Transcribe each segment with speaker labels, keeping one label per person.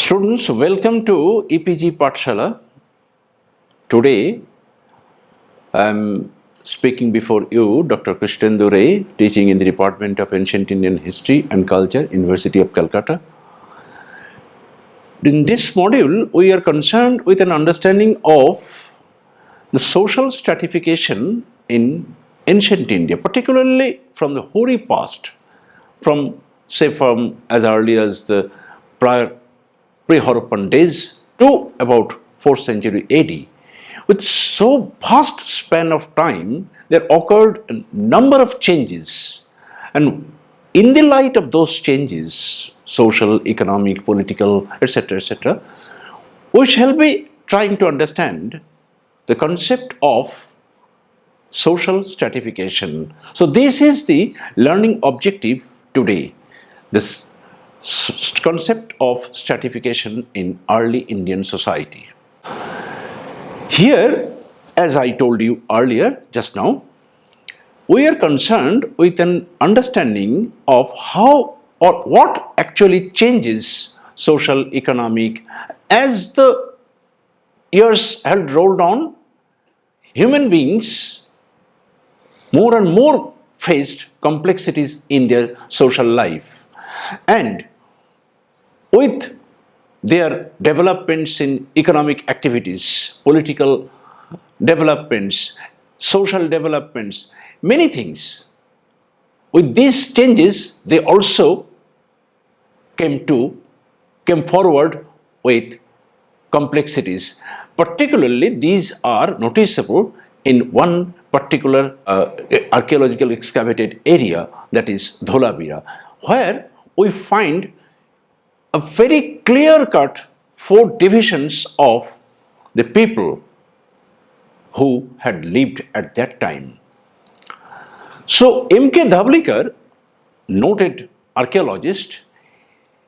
Speaker 1: Students, welcome to EPG Pathshala. Today, I am speaking before you, Dr. Krishnendu Ray, teaching in the Department of Ancient Indian History and Culture, University of Calcutta. In this module, we are concerned with an understanding of the social stratification in ancient India, particularly from the hoary past, from as early as the pre-Harappan days to about 4th century AD. With so vast span of time, there occurred a number of changes, and in the light of those changes, social, economic, political, etc., we shall be trying to understand the concept of social stratification. So this is the learning objective today, this concept of stratification in early Indian society. Here, as I told you earlier, just now, we are concerned with an understanding of how or what actually changes social, economic. As the years had rolled on, human beings more and more faced complexities in their social life. And with their developments in economic activities, political developments, social developments, many things. With these changes, they also came forward with complexities. Particularly, these are noticeable in one particular archaeological excavated area, that is Dholabira, where we find a very clear-cut 4 divisions of the people who had lived at that time. So M.K. Dhavlikar, noted archaeologist,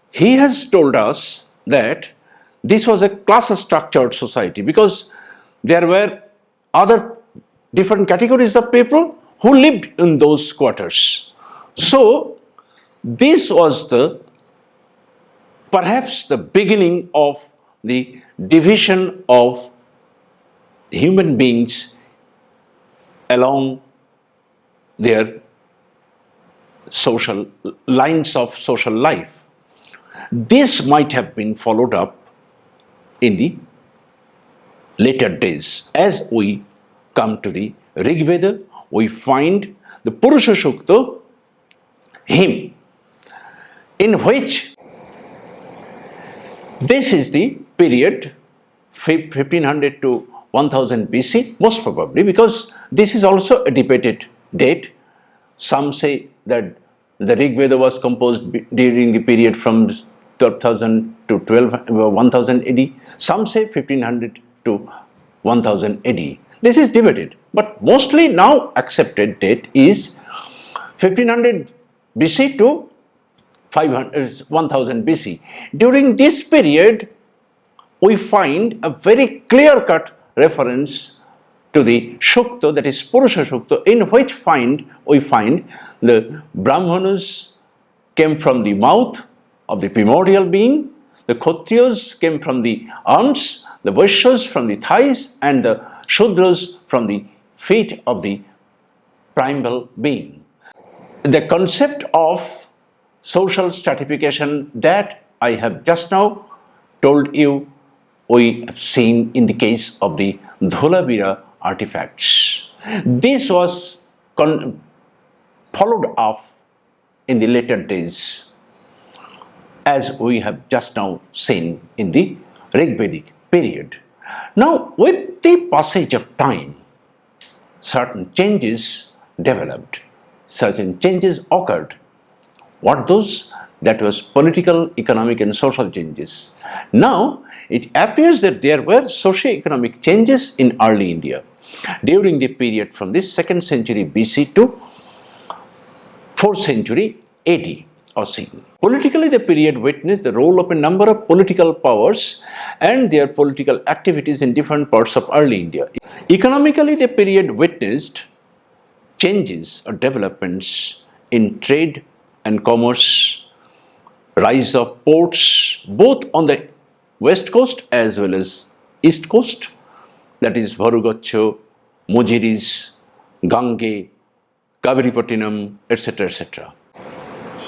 Speaker 1: he has told us that this was a class-structured society because there were other different categories of people who lived in those quarters. So this was perhaps the beginning of the division of human beings along their social lines of social life. This might have been followed up in the later days. As we come to the Rig Veda, we find the Purusha Sukta hymn, in which this is the period 1500 to 1000 BC, most probably, because this is also a debated date. Some say that the Rig Veda was composed during the period from 12,000 to 1000 AD. Some say 1500 to 1000 AD. This is debated, but mostly now accepted date is 1500 BC to 1000 BC. During this period, we find a very clear-cut reference to the Shukta, that is Purusha Shukta, in which we find the Brahmanas came from the mouth of the primordial being, the Kshatriyas came from the arms, the Vaishyas from the thighs, and the Shudras from the feet of the primal being. The concept of social stratification that I have just now told you, we have seen in the case of the Dholabira artifacts. This was followed up in the later days, as we have just now seen in the Rig Vedic period. Now, with the passage of time, certain changes developed, certain changes occurred. What those? That was political, economic and social changes. Now, it appears that there were socio-economic changes in early India during the period from this 2nd century BC to 4th century AD or CE. Politically, the period witnessed the role of a number of political powers and their political activities in different parts of early India. Economically, the period witnessed changes or developments in trade and commerce, rise of ports, both on the west coast as well as east coast, that is Bharugacho, Mujiris, Gange, Kaviripattinam, etc., etc.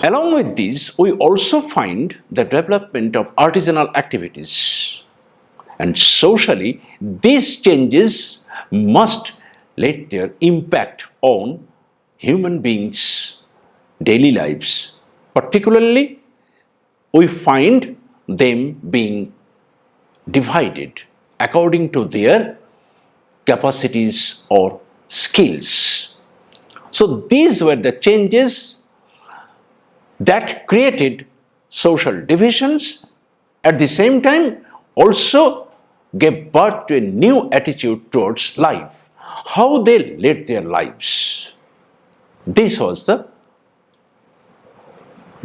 Speaker 1: Along with these, we also find the development of artisanal activities. And socially, these changes must let their impact on human beings' daily lives. Particularly, we find them being divided according to their capacities or skills. So these were the changes that created social divisions, at the same time also gave birth to a new attitude towards life, how they led their lives. This was the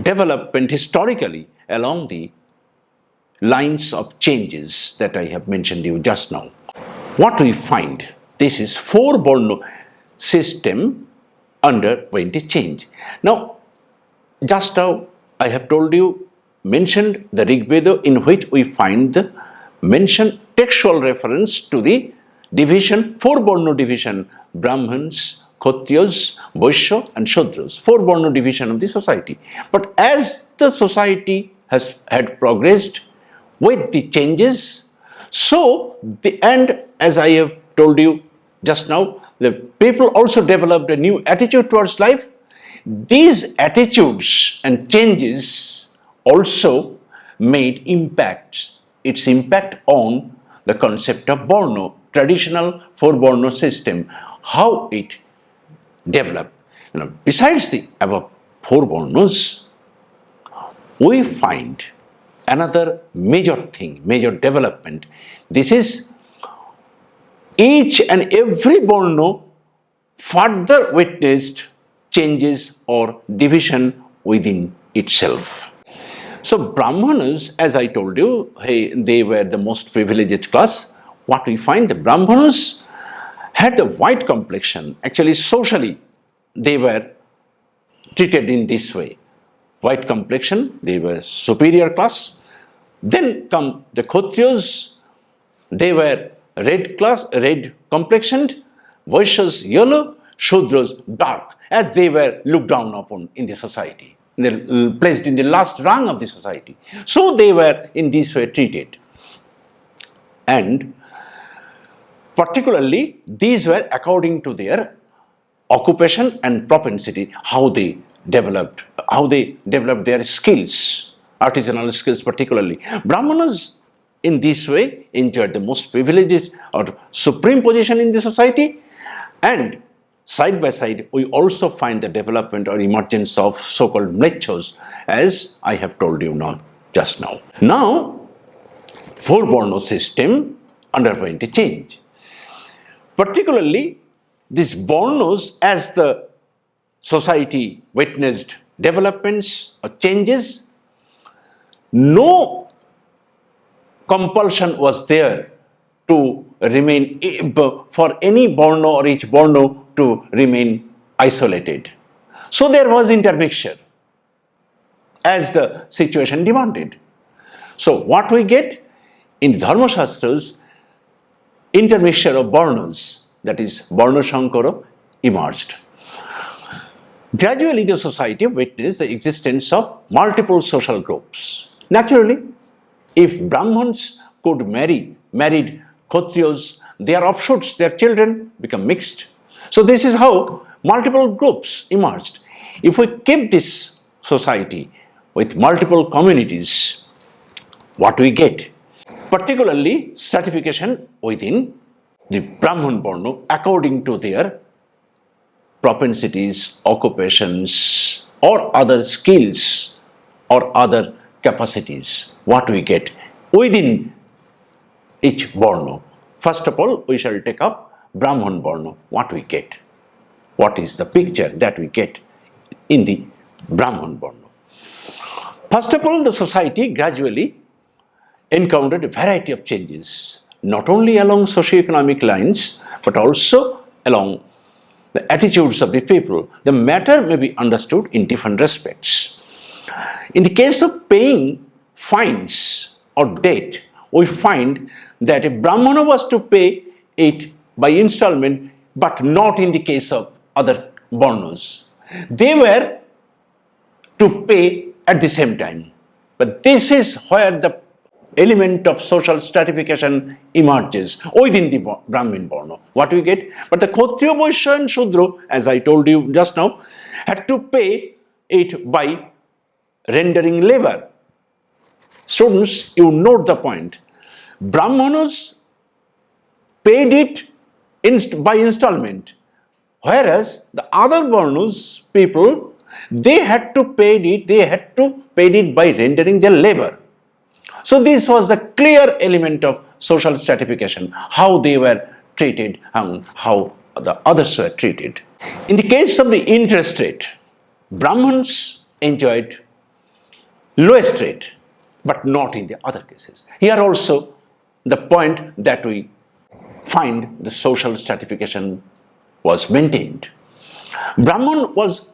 Speaker 1: development historically along the lines of changes that I have mentioned you just now. What we find, this is four Borno system underwent a change. Now, just now I have told you, mentioned the Rig Veda, in which we find the mentioned textual reference to the division, four Borno division, Brahmins, Kshatriyas, Vaishya and Shudras, four Borno division of the society. But as the society had progressed with the changes, so as I have told you just now, the people also developed a new attitude towards life. These attitudes and changes also made its impact on the concept of Borno, traditional four Borno system, how it developed. Besides the above four Bornos, we find another major thing, major development. This is each and every Borno further witnessed changes or division within itself. So Brahmanas, as I told you, they were the most privileged class. What we find, the Brahmanas had a white complexion. Actually, socially, they were treated in this way. White complexion, they were superior class. Then come the Kshatriyas, they were red complexioned, Vaishyas yellow, Shudras dark, as they were looked down upon in the society. They were placed in the last rung of the society. So they were in this way treated. And particularly, these were according to their occupation and propensity, how they developed their skills, artisanal skills particularly. Brahmanas in this way enjoyed the most privileged or supreme position in the society, and side by side we also find the development or emergence of so-called mlechos, as I have told you just now. Now, four Borno system underwent a change. Particularly, these Bornos, as the society witnessed developments or changes, no compulsion was there to remain, for any Borno or each Borno to remain isolated. So there was intermixture as the situation demanded. So what we get in Dharma Shastras, intermixture of Bornos, that is Borno Shankara, emerged. Gradually the society witnessed the existence of multiple social groups. Naturally, if Brahmins could married Kshatriyas, their offshoots, their children become mixed. So this is how multiple groups emerged. If we keep this society with multiple communities, what we get? Particularly stratification within the Brahman Borno according to their propensities, occupations, or other skills or other capacities. What we get within each Borno. First of all, we shall take up Brahman Borno. What we get? What is the picture that we get in the Brahman Borno? First of all, the society gradually encountered a variety of changes, not only along socio-economic lines, but also along the attitudes of the people. The matter may be understood in different respects. In the case of paying fines or debt, we find that a Brahmana was to pay it by installment, but not in the case of other Varnas. They were to pay at the same time. But this is where the element of social stratification emerges within the Brahmin Varna. What we get? But the Kshatriya, Vaishya and Shudra, as I told you just now, had to pay it by rendering labor. Students, you note the point. Brahmanas paid it by installment, whereas the other Varnas people, they had to pay it by rendering their labor. So this was the clear element of social stratification, how they were treated and how the others were treated. In the case of the interest rate, Brahmins enjoyed lowest rate, but not in the other cases. Here also the point that we find the social stratification was maintained. Brahman was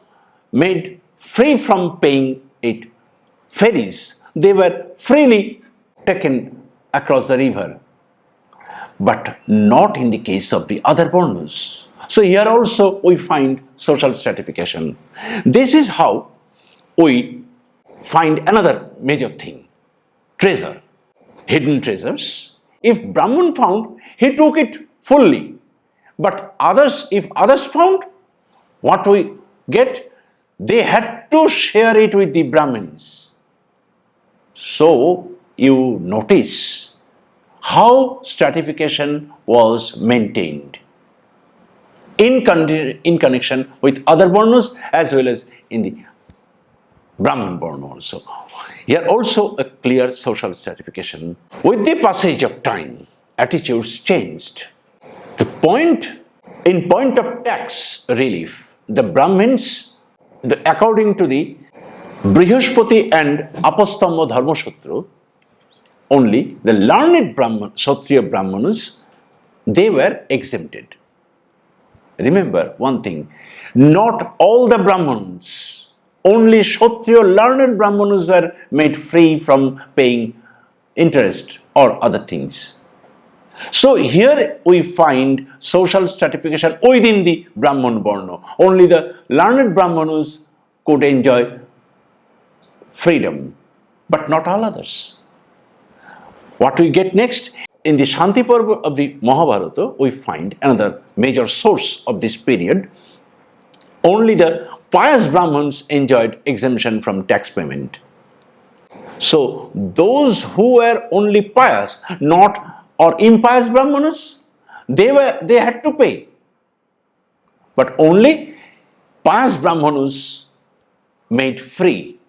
Speaker 1: made free from paying it ferries. They were freely taken across the river, but not in the case of the other Varnas. So here also we find social stratification. This is how we find another major thing, treasure, hidden treasures. If Brahman found, he took it fully, but if others found, what we get? They had to share it with the Brahmins. So you notice how stratification was maintained in connection with other Varnas as well as in the Brahmin Varna also. Here also a clear social stratification. With the passage of time, attitudes changed. In point of tax relief, the Brahmins, according to the Brihaspati and Apastamba Dharma Sutra, only the learned Kshatriya Brahmanas, they were exempted. Remember one thing, not all the Brahmins, only Kshatriya learned Brahmanas were made free from paying interest or other things. So here we find social stratification within the Brahman Varna. Only the learned Brahmanas could enjoy freedom, but not all others. What we get next? In the Shanti Parva of the Mahabharata, we find another major source of this period. Only the pious Brahmins enjoyed exemption from tax payment. So those who were only pious, not or impious Brahmanas, they had to pay. But only pious Brahmanas made free.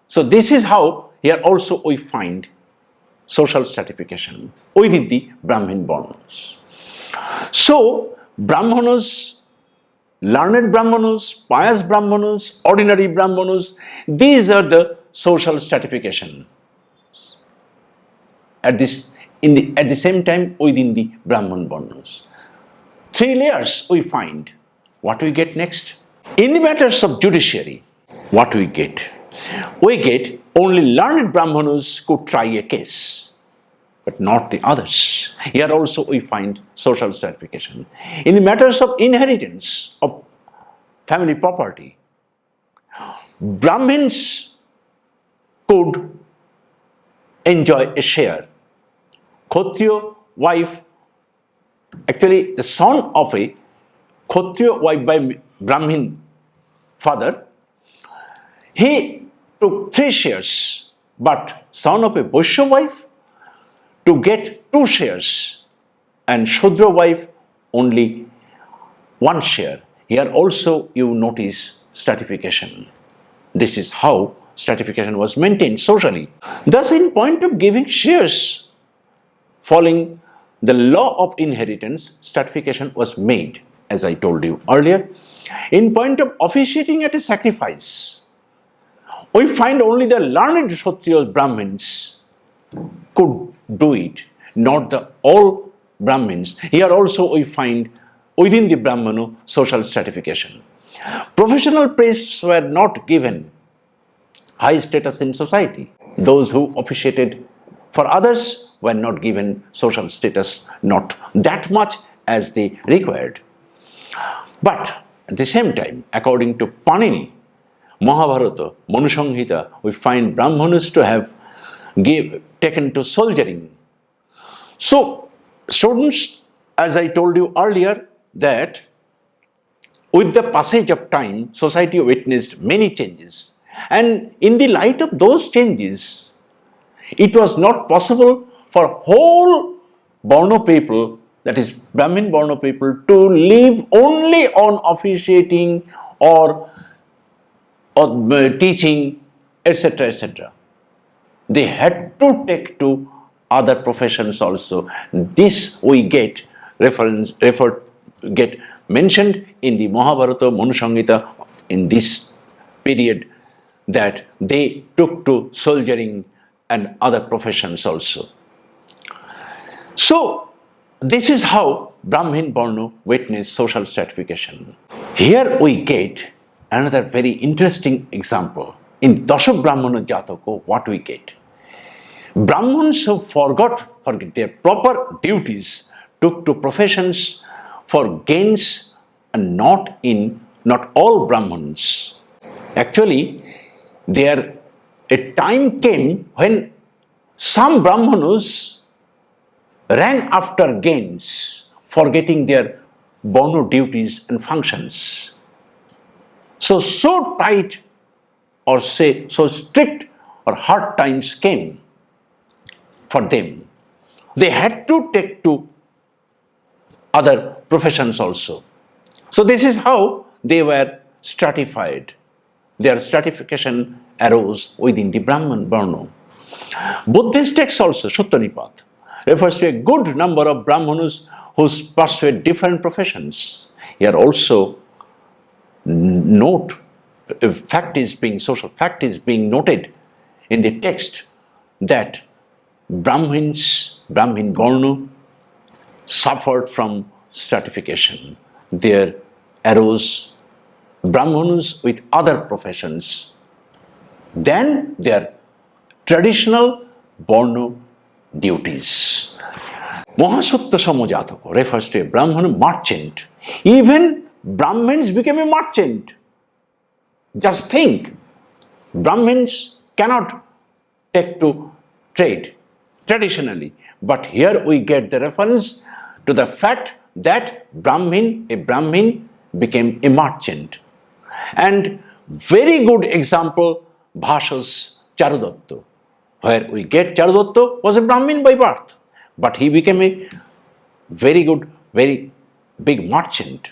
Speaker 1: So this is how here also we find social stratification within the Brahmin Varnas. So Brahmanas, learned Brahmanas, pious Brahmanas, ordinary Brahmanas, these are the social stratification. At the same time within the Brahman Varnas. 3 layers we find. What we get next? In the matters of judiciary, what we get? We get only learned Brahmanas could try a case, but not the others. Here also we find social stratification. In the matters of inheritance of family property, Brahmins could enjoy a share. Kshatriya wife, actually the son of a Kshatriya wife by Brahmin father, he took 3 shares, but son of a Vaishya wife to get 2 shares and Shudra wife only 1 share. Here also you notice stratification. This is how stratification was maintained socially. Thus, in point of giving shares, following the law of inheritance, stratification was made, as I told you earlier. In point of officiating at a sacrifice, we find only the learned Kshatriya Brahmins could do it, not all Brahmins. Here also we find within the Brahmana social stratification. Professional priests were not given high status in society. Those who officiated for others were not given social status, not that much as they required. But at the same time, according to Panini, Mahabharata, Manu Samhita, we find Brahmanas to have taken to soldiering. So, students, as I told you earlier, that with the passage of time, society witnessed many changes. And in the light of those changes, it was not possible for whole Varna people, that is Brahmin Varna people, to live only on officiating or teaching, etc., etc. They had to take to other professions also. This we get mentioned in the Mahabharata, Manu Samhita in this period, that they took to soldiering and other professions also. So, this is how Brahmin Varna witnessed social stratification. Here we get another very interesting example. In Dasha Brahmana Jataka, what we get? Brahmins who forgot their proper duties took to professions for gains, and not all Brahmins. Actually, a time came when some Brahmanas ran after gains, forgetting their Varna duties and functions. So tight or say so strict or hard times came for them. They had to take to other professions also. So this is how they were stratified. Their stratification arose within the Brahman Varna. Buddhist texts also, Sutta refers to a good number of Brahmanas who pursued different professions. Here also social fact is being noted in the text that Brahmin Varna suffered from stratification. There arose Brahmanas with other professions than their traditional Varna duties. Mahasutta Samajataka refers to a Brahmana merchant. Even Brahmins became a merchant. Just think, Brahmins cannot take to trade traditionally, but here we get the reference to the fact that a Brahmin became a merchant. And very good example, Bhasha's Charudatta, where we get Charudatta was a Brahmin by birth, but he became a very big merchant,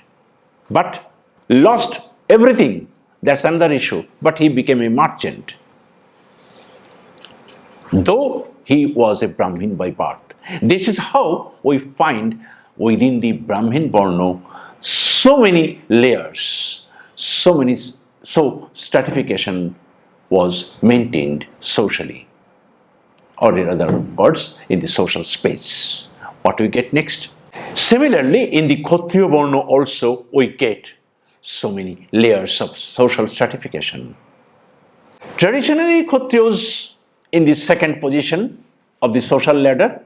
Speaker 1: but lost everything. That's another issue, but he became a merchant, though he was a Brahmin by birth. This is how we find within the Brahmin Varna so many layers, so stratification was maintained socially, or in other words, in the social space. What we get next? Similarly, in the Kshatriya Varna also we get so many layers of social stratification. Traditionally, Kshatriyas in the second position of the social ladder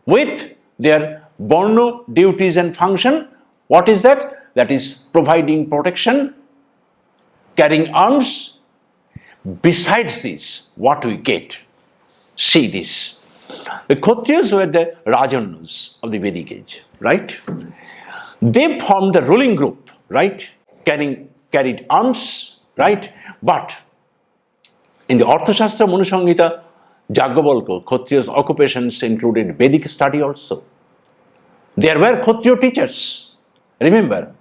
Speaker 1: with their Varna duties and function. What is that? That is providing protection, carrying arms. Besides this, what we get? See this. The Kshatriyas were the Rajanas of the Vedic age, right? They formed the ruling group, right? Carried arms, right? But in the Arthashastra, Manu Samhita, Yajnavalkya, Kshatriya's occupations included Vedic study also. There were Kshatriya teachers. Remember,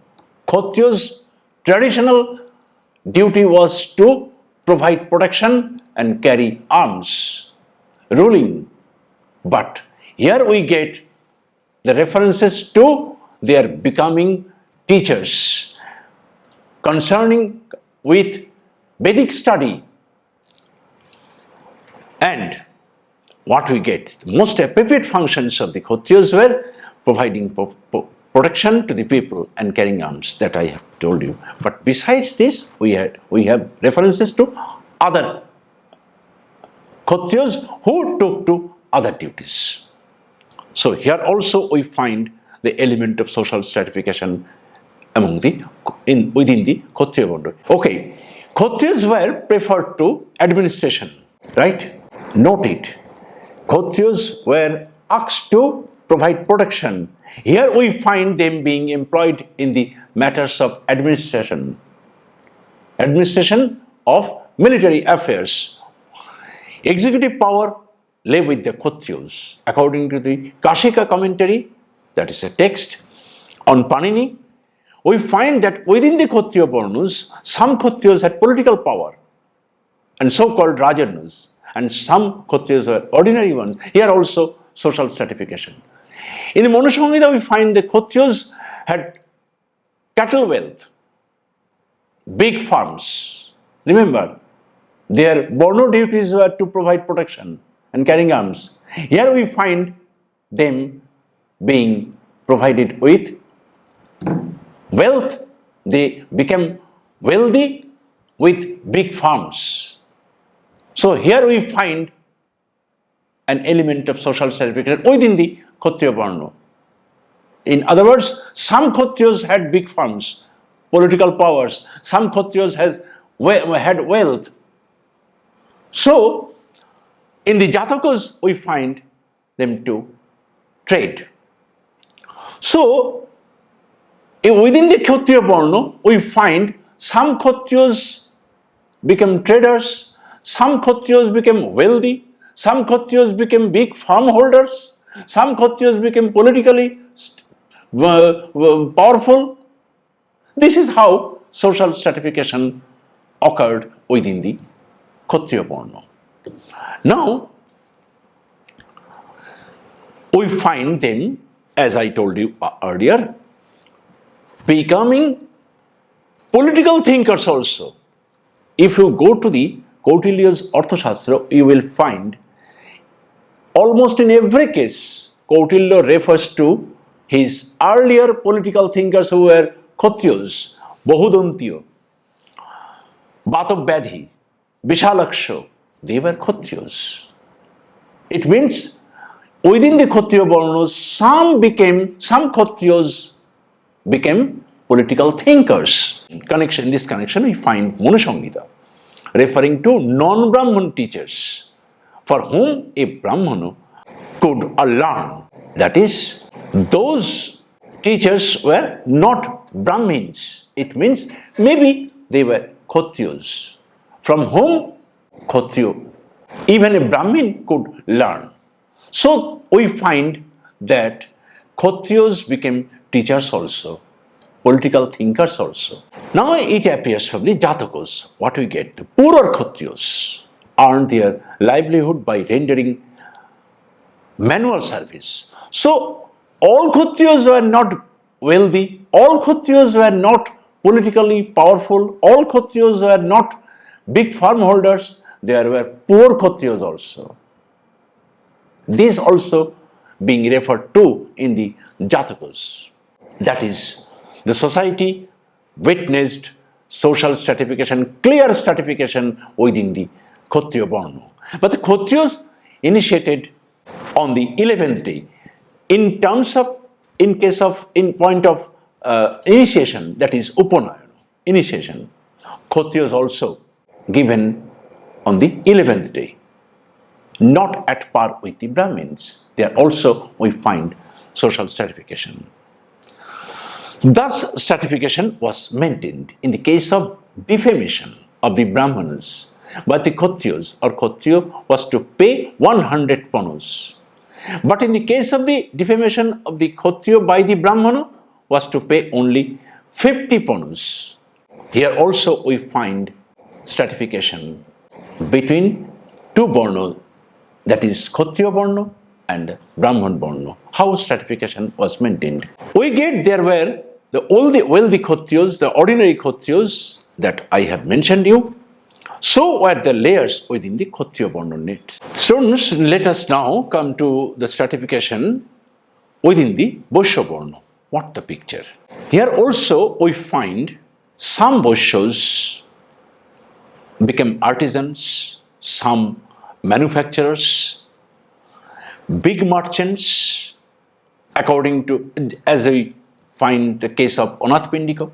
Speaker 1: Kshatriya's traditional duty was to provide protection and carry arms, ruling. But here we get the references to their becoming teachers concerning with Vedic study. And what we get? Most appropriate functions of the Kshatriyas were providing protection to the people and carrying arms, that I have told you. But besides this, we have references to other Kshatriyas who took to other duties. So here also we find the element of social stratification within the Kshatriya Varna. Okay, Kshatriyas were preferred to administration, right? Note it. Kshatriyas were asked to provide protection. Here we find them being employed in the matters of administration of military affairs. Executive power lay with the Kshatriyas. According to the Kashika commentary, that is a text on Panini, we find that within the Kshatriya Varnas, some Kshatriyas had political power and so-called Rajanas, and some Kshatriyas were ordinary ones. Here also social stratification. In the Manu Samhita, we find the Kshatriyas had cattle wealth, big farms. Remember, their Varna duties were to provide protection and carrying arms. Here we find them being provided with wealth. They became wealthy with big farms. So here we find an element of social stratification within the Kshatriya Varna. In other words, some Kshatriyas had big farms, political powers. Some Kshatriyas had wealth. So, in the Jatakas, we find them to trade. So, within the Kshatriya Varna, we find some Kshatriyas become traders, some Kshatriyas became wealthy, some Kshatriyas became big farm holders, some Kshatriyas became politically powerful. This is how social stratification occurred within the Kshatriya Varna. Now, we find them, as I told you earlier, becoming political thinkers also. If you go to the Kautilya's Arthashastra, you will find almost in every case, Kautilya refers to his earlier political thinkers who were Kshatriyas, Bahudantiya, Batavadhi, Vishalaksha, they were Kshatriyas. It means within the Kshatriya Varnas, some Kshatriyas became political thinkers. In this connection, we find Manu Samhita referring to non-Brahman teachers for whom a Brahmana could learn. That is, those teachers were not Brahmins. It means maybe they were Kshatriyas, from whom Kshatriya, even a Brahmin, could learn. So we find that Kshatriyas became teachers also, political thinkers also. Now it appears from the Jatakas, what we get, the poorer Kshatriyas earned their livelihood by rendering manual service. So all Kshatriyas were not wealthy, all Kshatriyas were not politically powerful, all Kshatriyas were not big farm holders, there were poor Kshatriyas also. These also being referred to in the Jatakas. That is, the society witnessed social stratification, clear stratification within the Kshatriya Varna. But the Kshatriyas initiated on the 11th day. In point of initiation, that is Upanayana, initiation, Kshatriyas also given on the 11th day, not at par with the Brahmins. There also we find social stratification. Thus, stratification was maintained in the case of defamation of the Brahmanas by the Kshatriyas, or Kshatriya was to pay 100 panus. But in the case of the defamation of the Kshatriya by the Brahmana, was to pay only 50 panus. Here also we find stratification between two Varnas, that is Kshatriya Varna and Brahman Varna. How stratification was maintained? We get there were all the wealthy Kshatriyas, the ordinary Kshatriyas that I have mentioned you. So were the layers within the Kshatriya Varna nets. So let us now come to the stratification within the Vaishya Varna. What the picture? Here also we find some Vaishyas became artisans, some manufacturers, big merchants, according to, as we find the case of Onath Pindika.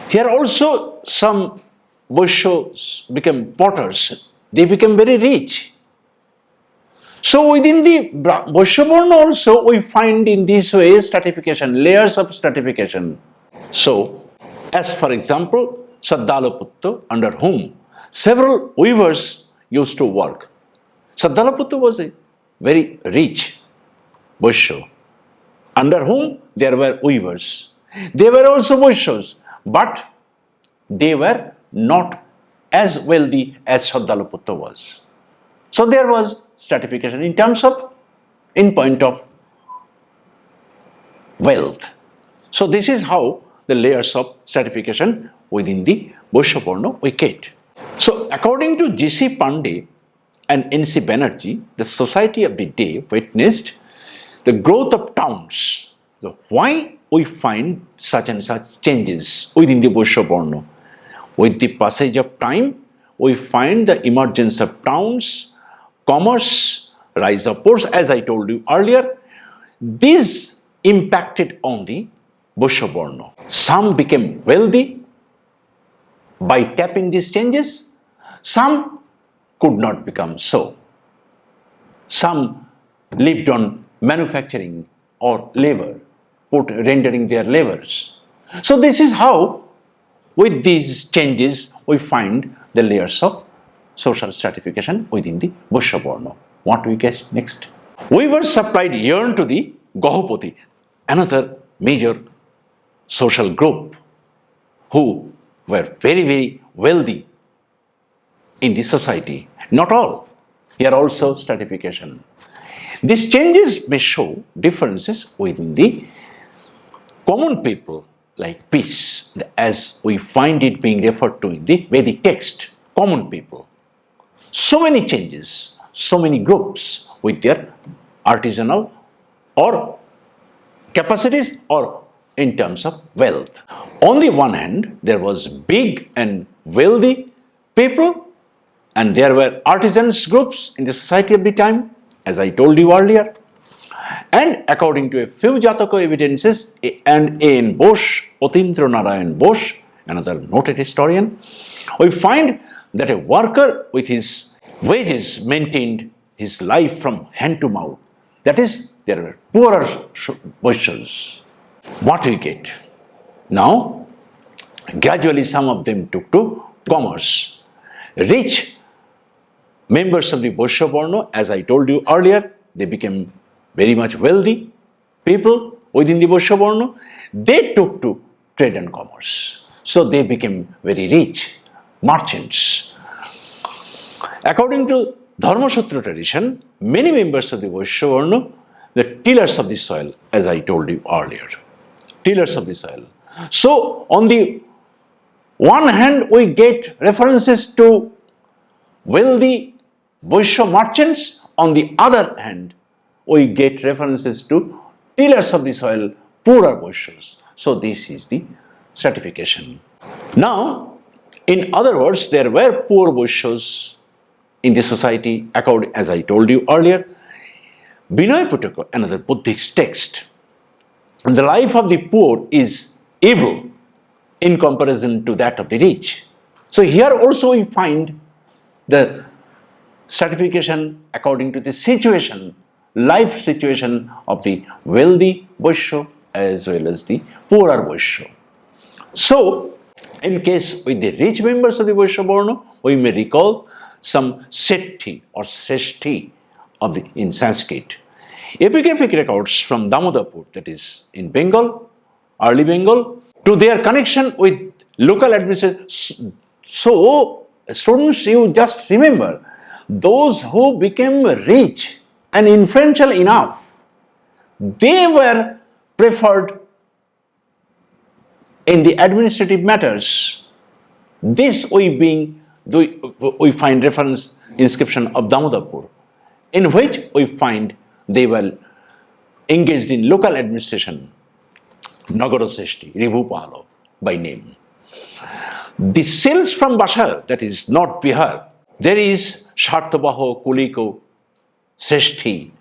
Speaker 1: Here also some Vaishyas became potters. They became very rich. So within the Vaishya Varna also we find in this way stratification, layers of stratification. So, as for example, Saddalaputta, under whom several weavers used to work. Saddalaputta was a very rich Vaishya, under whom there were weavers. They were also Vaishyas, but they were not as wealthy as Saddalaputta was. So there was stratification in terms of, in point of wealth. So this is how the layers of stratification within the Vaishya Varna we get. So according to G.C. Pandey and N.C. Banerjee, the society of the day witnessed the growth of towns. So why we find such and such changes within the Vaishya Varna? With the passage of time, we find the emergence of towns, commerce, rise of ports, as I told you earlier. These impacted on the Vaishya Varna. Some became wealthy by tapping these changes, some could not become so. Some lived on manufacturing or labor, rendering their labors. So this is how, with these changes, we find the layers of social stratification within the Vaishya Varna. What we get next? Weavers supplied yarn to the Gahupati, another major social group who were very, very wealthy in the society. Not all. Here also stratification. These changes may show differences within the common people, like peace, as we find it being referred to in the Vedic text, common people. So many changes, so many groups with their artisanal or capacities or in terms of wealth. On the one hand, there was big and wealthy people, and there were artisans groups in the society of the time, as I told you earlier. And according to a few Jataka evidences, and A.N. Bose, Otindra Narayan Bose, another noted historian, we find that a worker with his wages maintained his life from hand to mouth. That is, there were poorer Vaishyas. What we get? Now, gradually some of them took to commerce. Rich members of the Vaishya Varna, as I told you earlier, they became very much wealthy people within the Vaishya Varna. They took to trade and commerce. So they became very rich merchants. According to Dharma Sutra tradition, many members of the Vaishya Varna, the tillers of the soil, as I told you earlier, tillers of the soil. So on the one hand, we get references to wealthy Vaishya merchants. On the other hand, we get references to tillers of the soil, poorer Vaishyas. So this is the stratification. Now, in other words, there were poor Vaishyas in the society, according, as I told you earlier. Vinaya Pitaka, another Buddhist text, the life of the poor is evil in comparison to that of the rich. So here also we find the stratification according to the situation, life situation of the wealthy Vaishya as well as the poorer Vaishya. So, in case with the rich members of the Vaishya Varna, we may recall some Sethi or Sreshti of the, in Sanskrit. Epigraphic records from Damodarpur, that is in Bengal, early Bengal, to their connection with local administration. So, students, you just remember, those who became rich and influential enough, they were preferred in the administrative matters. This we find reference inscription of Damodarpur, in which we find they were engaged in local administration, Nagara Seshti, Rivupalo by name. The sales from Bashar, that is North Bihar, there is Shartabaho, Kuliko, Seshti,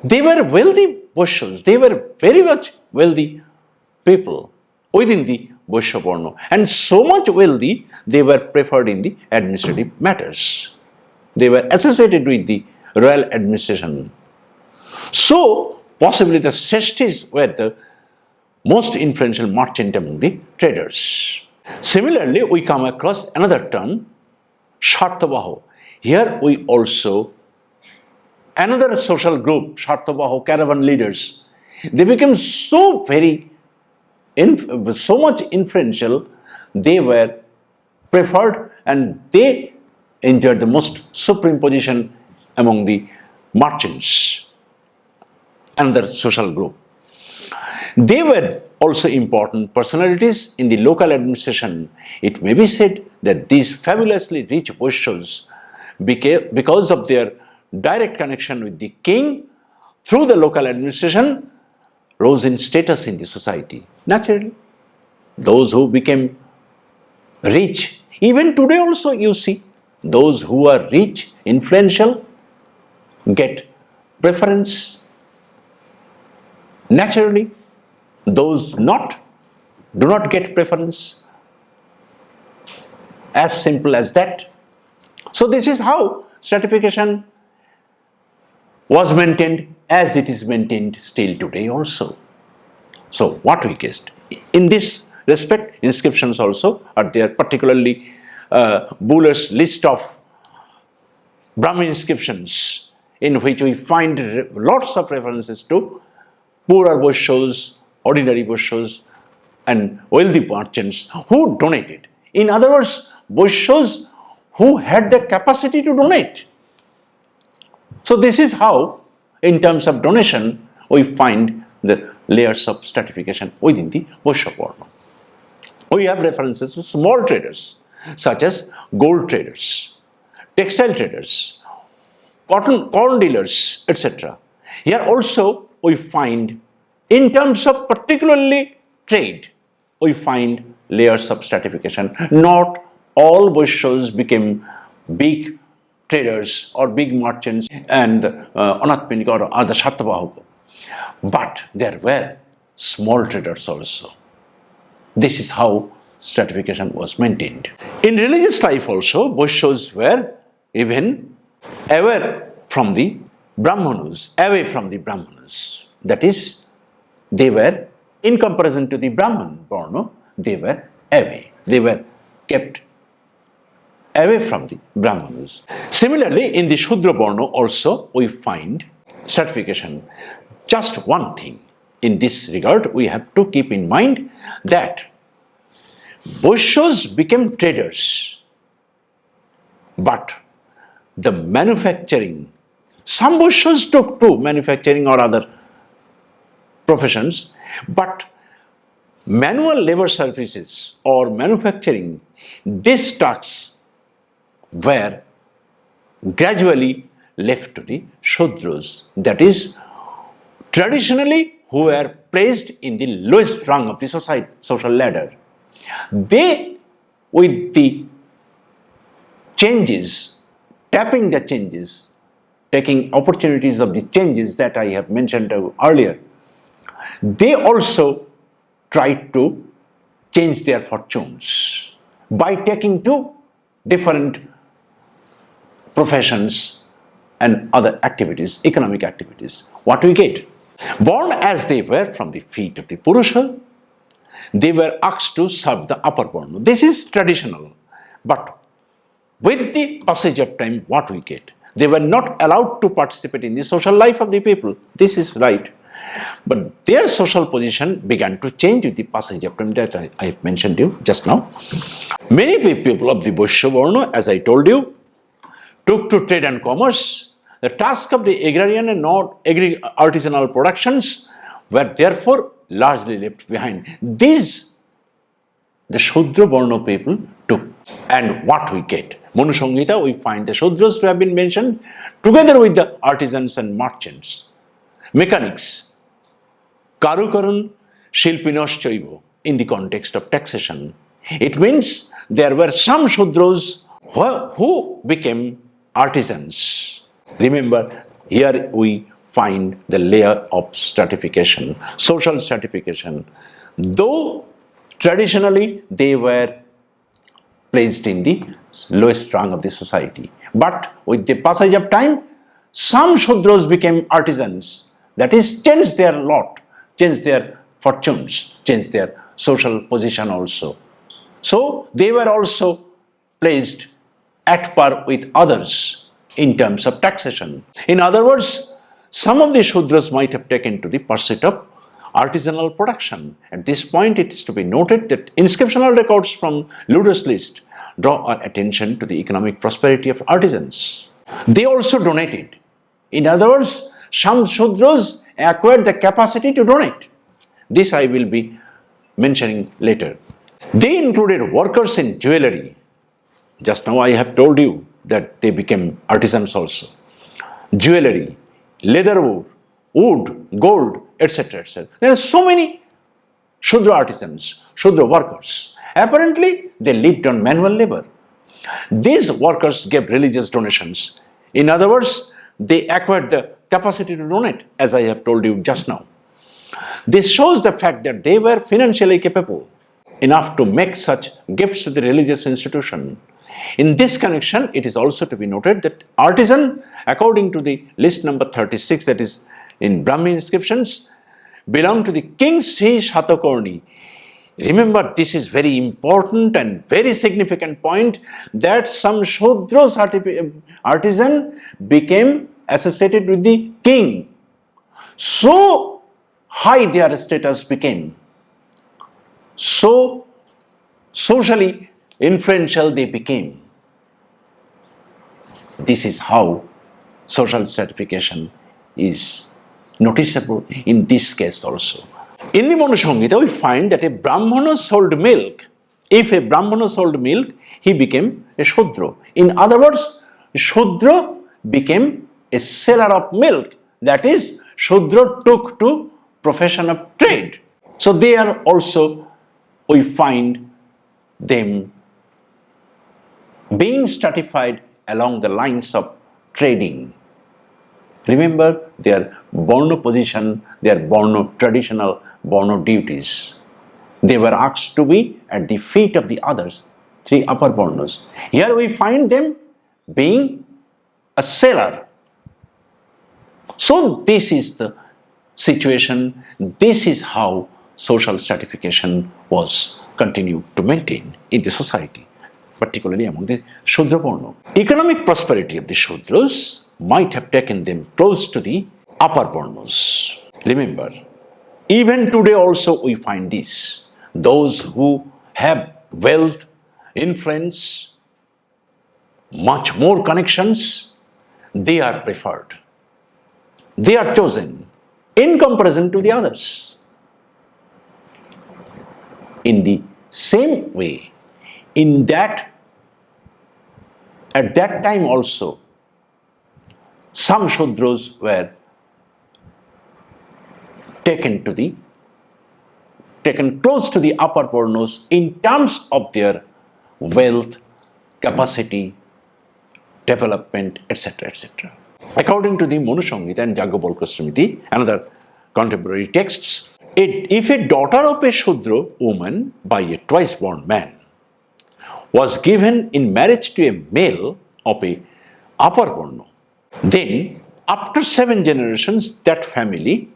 Speaker 1: They were wealthy Vaishyas. They were very much wealthy people within the Vaishya Varna, and so much wealthy they were preferred in the administrative matters. They were associated with the royal administration. So possibly the Shreshtis were the most influential merchant among the traders. Similarly, we come across another term, Shartavaho. Here we also, another social group, Shartavaho caravan leaders, they became so much influential, they were preferred and they enjoyed the most supreme position among the merchants. Another social group. They were also important personalities in the local administration. It may be said that these fabulously rich Vaishyas, because of their direct connection with the king through the local administration, rose in status in the society. Naturally, those who became rich, even today also you see, those who are rich, influential, get preference. Naturally, those do not get preference. As simple as that. So this is how stratification was maintained, as it is maintained still today also. So what we guessed. In this respect, inscriptions also are there, particularly Buller's list of Brahmin inscriptions, in which we find lots of references to poorer Vaishyas, ordinary Vaishyas, and wealthy merchants who donated. In other words, Vaishyas who had the capacity to donate. So this is how, in terms of donation, we find the layers of stratification within the Vaishya Varna. We have references to small traders, such as gold traders, textile traders, corn dealers, etc. Here also we find, in terms of particularly trade, we find layers of stratification. Not all Vaishyas became big traders or big merchants and Anatminika or other Shartavaho, but there were small traders also. This is how stratification was maintained. In religious life also, Vaishyas were even away from the Brahmanas. That is, they were, in comparison to the Brahman Varna, they were away. They were kept away from the Brahmanas. Similarly, in the Shudra Varna also we find stratification. Just one thing in this regard we have to keep in mind, that Vaishyas became traders, but the manufacturing, some Vaishyas took to manufacturing or other professions, but manual labor services or manufacturing, these tasks were gradually left to the Shudras, that is, traditionally who were placed in the lowest rung of the social ladder. They, with the changes, tapping the changes, taking opportunities of the changes that I have mentioned earlier, they also tried to change their fortunes by taking to different professions and other activities, economic activities. What we get? Born as they were from the feet of the Purusha, they were asked to serve the upper Varna. This is traditional. But with the passage of time, what we get? They were not allowed to participate in the social life of the people. This is right. But their social position began to change with the passage of time that I mentioned you just now. Many people of the Vaishya Varna, as I told you, took to trade and commerce. The task of the agrarian and non-artisanal productions were therefore largely left behind. These the Shudra Varna people took. And what we get? Manu Samhita, we find the Shudras to have been mentioned together with the artisans and merchants, mechanics, Karukaran, Shilpinoshchaivo, in the context of taxation. It means there were some Shudras who became artisans. Remember, here we find the layer of stratification, social stratification. Though traditionally they were placed in the lowest rung of the society. But with the passage of time, some Shudras became artisans, that is, changed their lot, changed their fortunes, changed their social position also. So they were also placed at par with others in terms of taxation. In other words, some of the Shudras might have taken to the pursuit of artisanal production. At this point, it is to be noted that inscriptional records from Ludus list draw our attention to the economic prosperity of artisans. They also donated. In other words, some Shudras acquired the capacity to donate. This I will be mentioning later. They included workers in jewelry. Just now I have told you that they became artisans also. Jewelry, leather wood, gold, etc. etc. There are so many Shudra artisans, Shudra workers. Apparently, they lived on manual labor. These workers gave religious donations. In other words, they acquired the capacity to donate, as I have told you just now. This shows the fact that they were financially capable enough to make such gifts to the religious institution. In this connection, it is also to be noted that artisan, according to the list number 36, that is in Brahmi inscriptions, belong to the king Sri Shatakarni. Remember, this is very important and very significant point, that some Shudra artisan became associated with the king. So high their status became, so socially influential they became. This is how social stratification is noticeable in this case also. In the Manu Samhita, we find that a Brahmana sold milk. If a Brahmana sold milk, he became a Shudra. In other words, Shudra became a seller of milk. That is, Shudra took to profession of trade. So they are also, we find them being stratified along the lines of trading. Remember their Varna position, their Varna traditional Varna duties. They were asked to be at the feet of the others, three upper Varnas. Here we find them being a seller. So this is the situation, this is how social stratification was continued to maintain in the society, particularly among the Shudra Varna. Economic prosperity of the Shudras might have taken them close to the upper Varnas. Remember, even today also we find this. Those who have wealth, influence, much more connections, they are preferred. They are chosen in comparison to the others. In the same way, at that time also, some Shudras were taken close to the upper Varnas in terms of their wealth, capacity, development, etc. etc. According to the Manu Samhita and Yajnavalkya Smriti, another contemporary texts, if a daughter of a Shudra woman by a twice born man was given in marriage to a male of a upper Varna, then after 7 generations that family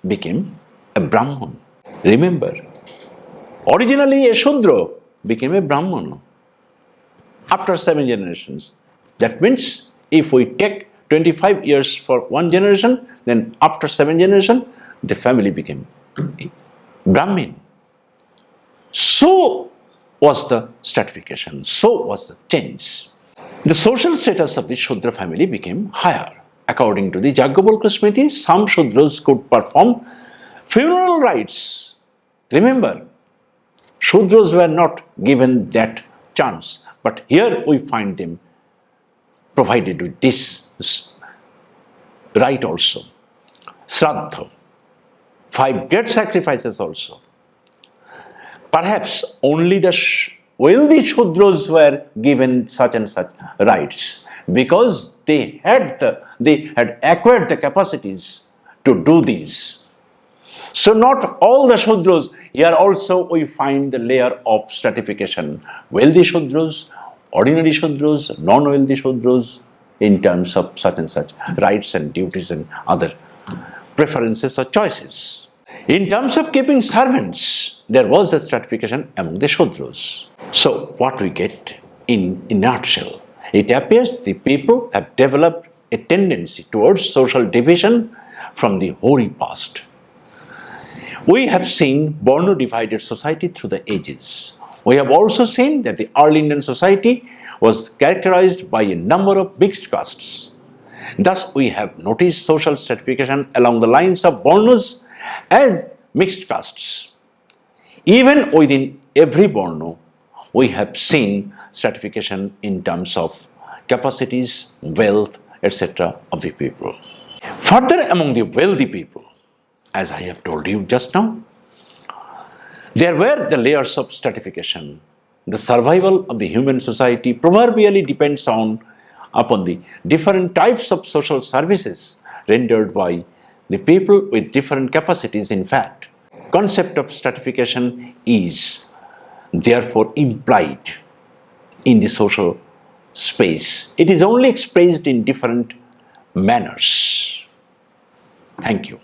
Speaker 1: became a Brahman. Remember, originally a Shudra became a Brahmana. After 7 generations, that means if we take 25 years for one generation, then after 7 generations, the family became a Brahmin. So was the stratification, so was the change. The social status of the Shudra family became higher. According to the Yajnavalkya Smriti, some Shudras could perform funeral rites. Remember, Shudras were not given that chance, but here we find them provided with this right also. Shraddha, 5 great sacrifices also. Perhaps only the wealthy Shudras were given such and such rights because they had acquired the capacities to do these. So not all the Shudras, here also we find the layer of stratification. Wealthy Shudras, ordinary Shudras, non-wealthy Shudras, in terms of such and such rights and duties and other preferences or choices. In terms of keeping servants, there was a stratification among the Shudras. So what we get in a nutshell, it appears the people have developed a tendency towards social division from the hoary past. We have seen Varna-divided society through the ages. We have also seen that the early Indian society was characterized by a number of mixed castes. Thus, we have noticed social stratification along the lines of Varnas and mixed castes. Even within every Varna, we have seen stratification in terms of capacities, wealth, etc. of the people. Further, among the wealthy people, as I have told you just now, there were the layers of stratification. The survival of the human society proverbially depends upon the different types of social services rendered by the people with different capacities. In fact, concept of stratification is therefore implied in the social space. It is only expressed in different manners. Thank you.